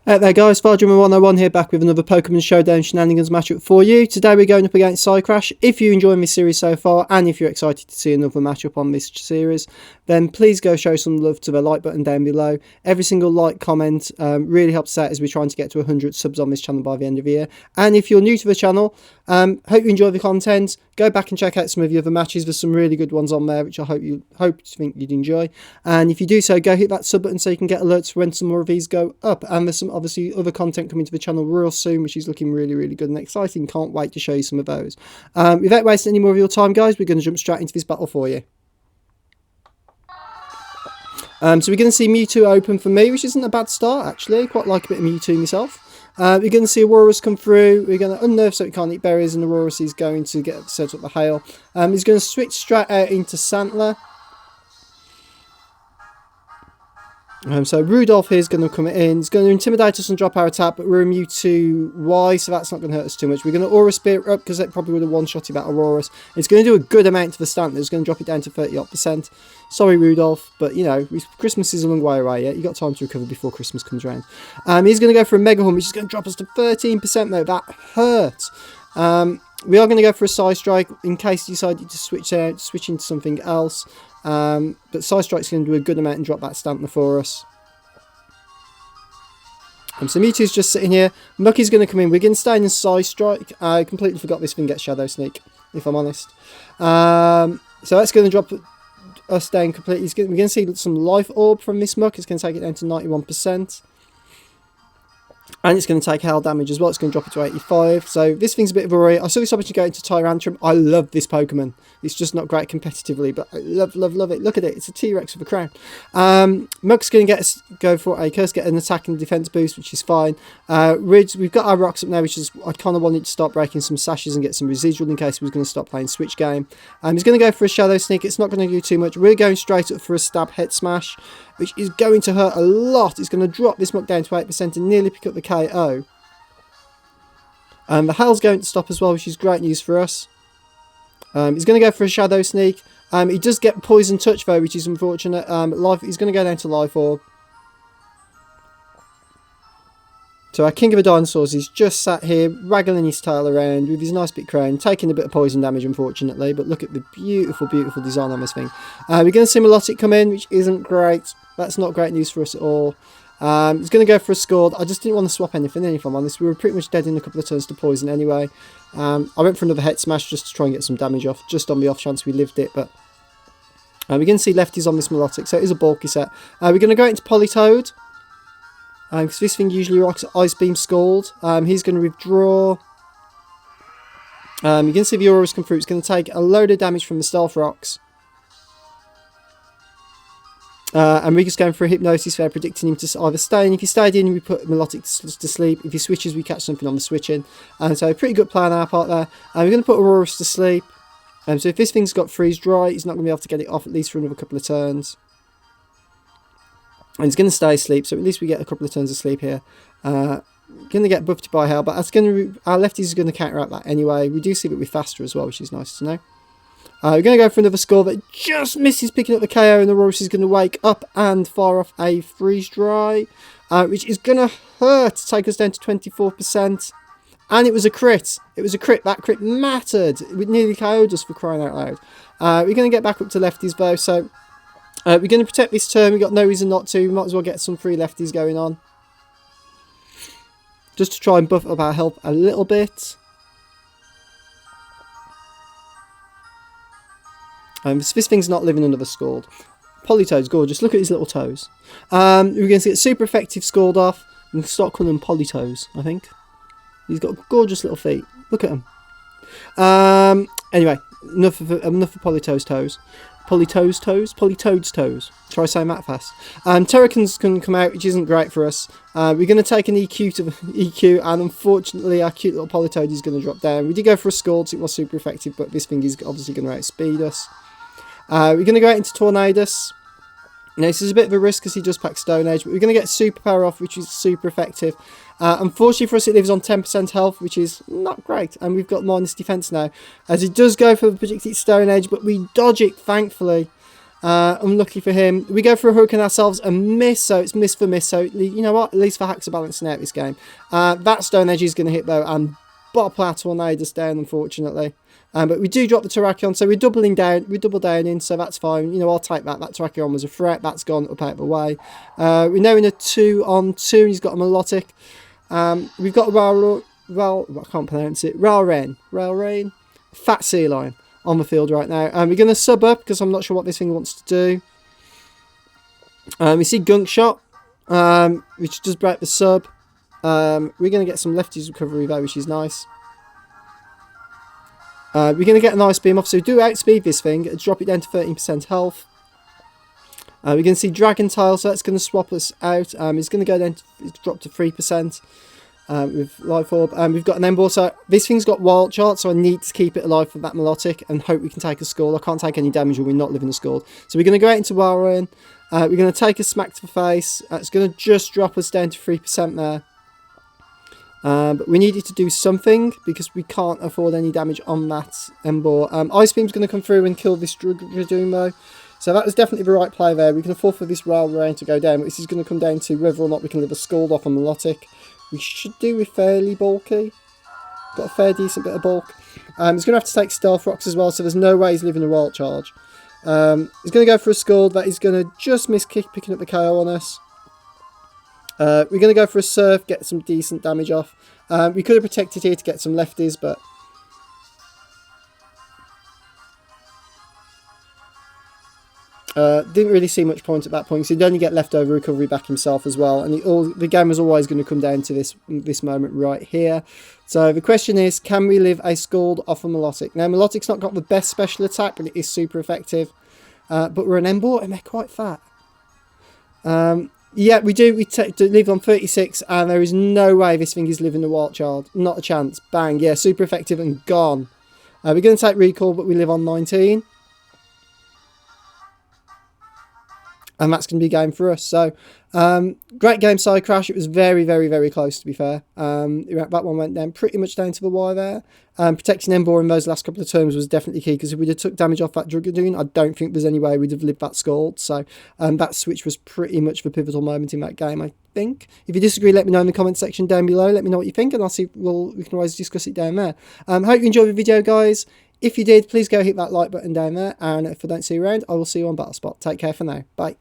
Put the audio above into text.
There guys, FarDreamer101 here, back with another Pokemon Showdown Shenanigans matchup for you. Today we're going up against Psycrash. If you're enjoying this series so far, and if you're excited to see another matchup on this series, then please go show some love to the like button down below. Every single like, comment really helps out as we're trying to get to 100 subs on this channel by the end of the year. And if you're new to the channel, hope you enjoy the content. Go back and check out some of the other matches. There's some really good ones on there, which I hope you think you'd enjoy. And if you do so, go hit that sub button so you can get alerts when some more of these go up. And there's some obviously other content coming to the channel real soon, which is looking really good and exciting. Can't wait to show you some of those. Without wasting any more of your time, guys, we're going to jump straight into this battle for you. So we're going to see Mewtwo open for me, which isn't a bad start actually. I quite like a bit of Mewtwo myself. We're going to see Aurorus come through. We're going to unnerve so it can't eat berries, and Aurorus is going to get set up the hail. He's going to switch straight out into Santler. So Rudolph here is going to come in. He's going to intimidate us and drop our attack, but we're immune to Y, so that's not going to hurt us too much. We're going to Aura Spirit up because that probably would have one-shotted that Aurorus. It's going to do a good amount to the Stantler. It's going to drop it down to 30%. Sorry, Rudolph, but you know, Christmas is a long way away yet. You've got time to recover before Christmas comes around. He's going to go for a Mega Horn, which is going to drop us to 13% though. That hurt. We are going to go for a Psy Strike in case you decided to switch into something else. But Psy Strike's going to do a good amount and drop that Stantler for us. So Mewtwo's just sitting here. Mucky's going to come in. We're going to stay in Psy Strike. I completely forgot this thing gets Shadow Sneak, if I'm honest. So that's going to drop us down completely. We're going to see some Life Orb from this Muck. It's going to take it down to 91%. And it's going to take hail damage as well. It's going to drop it to 85. So this thing's a bit of a worry. I saw this opportunity go into Tyrantrum. I love this Pokemon. It's just not great competitively, but I love it. Look at it. It's a T-Rex with a crown. Muck's going to go for a Curse, get an attack and defense boost, which is fine. Ridge, we've got our rocks up now, which is, I kind of wanted to start breaking some sashes and get some residual in case he was going to stop playing Switch game. He's going to go for a Shadow Sneak. It's not going to do too much. We're going straight up for a Stab Head Smash, which is going to hurt a lot. It's going to drop this Muck down to 8% and nearly pick up the KO. The Hail's going to stop as well, which is great news for us. He's going to go for a Shadow Sneak. He does get Poison Touch though, which is unfortunate. He's going to go down to Life Orb. So our King of the Dinosaurs is just sat here, waggling his tail around with his nice big crown, taking a bit of poison damage unfortunately, but look at the beautiful design on this thing. We're going to see Milotic come in, which isn't great. That's not great news for us at all. He's going to go for a Scald. I just didn't want to swap anything in, if I'm honest. We were pretty much dead in a couple of turns to poison anyway. I went for another Head Smash just to try and get some damage off, just on the off chance we lived it, but we're going to see lefties on this Milotic, so it is a bulky set. We're going to go into Politoed, because this thing usually rocks Ice Beam Scald. He's going to withdraw. You can see the Aurorus come through. It's going to take a load of damage from the Stealth Rocks. And we're just going for a Hypnosis there, predicting him to either stay in. If he stayed in, we put Milotic to sleep. If he switches, we catch something on the switching. So pretty good play on our part there. We're going to put Aurorus to sleep. So if this thing's got Freeze Dry, he's not going to be able to get it off at least for another couple of turns. And he's going to stay asleep, so at least we get a couple of turns of sleep here. Going to get buffed by Hail, but that's our lefties are going to counteract that anyway. We do see that we're faster as well, which is nice to know. We're going to go for another Score that just misses picking up the KO, and Aurorus is going to wake up and fire off a Freeze Dry, which is going to hurt to take us down to 24%. And it was a crit. It was a crit. That crit mattered. It nearly KO'd us, for crying out loud. We're going to get back up to lefties though, so we're going to protect this turn. We've got no reason not to. We might as well get some free lefties going on, just to try and buff up our health a little bit. This thing's not living under the Scald. Politoed's gorgeous. Look at his little toes. We're going to get super effective Scald off and start calling him Politoes, I think. He's got gorgeous little feet. Look at him. Anyway, enough of Politoed's toes. Politoed's toes. Try saying that fast. Terracon's going to come out, which isn't great for us. We're going to take an EQ to EQ, and unfortunately our cute little Politoed is going to drop down. We did go for a Scald, so it was super effective, but this thing is obviously going to outspeed us. We're going to go out into Tornadus. Now, this is a bit of a risk because he does pack Stone Age, but we're going to get Super Power off, which is super effective. Unfortunately for us, it lives on 10% health, which is not great, and we've got minus defense now, as it does go for the predicted Stone Age, but we dodge it, thankfully. Unlucky for him. We go for a Hurricane ourselves and miss, so it's miss for miss. So, you know what? At least for hacks are balancing out this game. That Stone Edge is going to hit, though, and bop our Tornadoes down, unfortunately. But we do drop the Terrakion, so we're doubling down. We double down in, so that's fine. You know, I'll take that. That Terrakion was a threat. That's gone up out of the way. We're now in a 2-on-2, and he's got a Melodic. We've got a I can't pronounce it. Railrain. Fat Sea Lion on the field right now. We're going to sub up because I'm not sure what this thing wants to do. We see Gunk Shot, which does break the sub. We're going to get some lefties recovery though, which is nice. We're going to get an Ice Beam off, so we do outspeed this thing, drop it down to 13% health. We're going to see Dragon Tail, so that's going to swap us out. It's going to go down, drop to 3% with Life Orb. We've got an Emboar, so this thing's got Wild Chart, so I need to keep it alive for that Melodic and hope we can take a Scald. I can't take any damage when we're not living a Scald. So we're going to go out into Walrein. We're going to take a Smack to the face. It's going to just drop us down to 3% there. But we needed to do something because we can't afford any damage on that Emboar. Ice Beam's going to come through and kill this Dragoon though. So that was definitely the right play there. We can afford for this Railrain to go down. But this is going to come down to whether or not we can live a Scald off a Melodic. We should do with fairly bulky. Got a fair decent bit of bulk. He's going to have to take Stealth Rocks as well, so there's no way he's living a Wild Charge. He's going to go for a Scald. That is going to just miss picking up the KO on us. We're going to go for a Surf, get some decent damage off. We could have protected here to get some lefties, but didn't really see much point at that point. So he'd only get leftover recovery back himself as well, and the game was always going to come down to this moment right here. So the question is, can we live a Scald off a Melodic? Now Melodic's not got the best special attack, but it is super effective. But we're an Emboar and they're quite fat. Yeah, we do. We live on 36, and there is no way this thing is living a Wild Child. Not a chance. Bang. Yeah, super effective and gone. We're going to take Recall, but we live on 19. And that's going to be a game for us. So, great game, Psycrash. It was very, very, very close, to be fair. That one went down pretty much down to the wire there. Protecting Emboar in those last couple of turns was definitely key, because if we'd have took damage off that Dragoon, I don't think there's any way we'd have lived that Scald. So, that switch was pretty much the pivotal moment in that game, I think. If you disagree, let me know in the comment section down below. Let me know what you think, and I'll see. We can always discuss it down there. Hope you enjoyed the video, guys. If you did, please go hit that like button down there, and if I don't see you around, I will see you on Battlespot. Take care for now. Bye.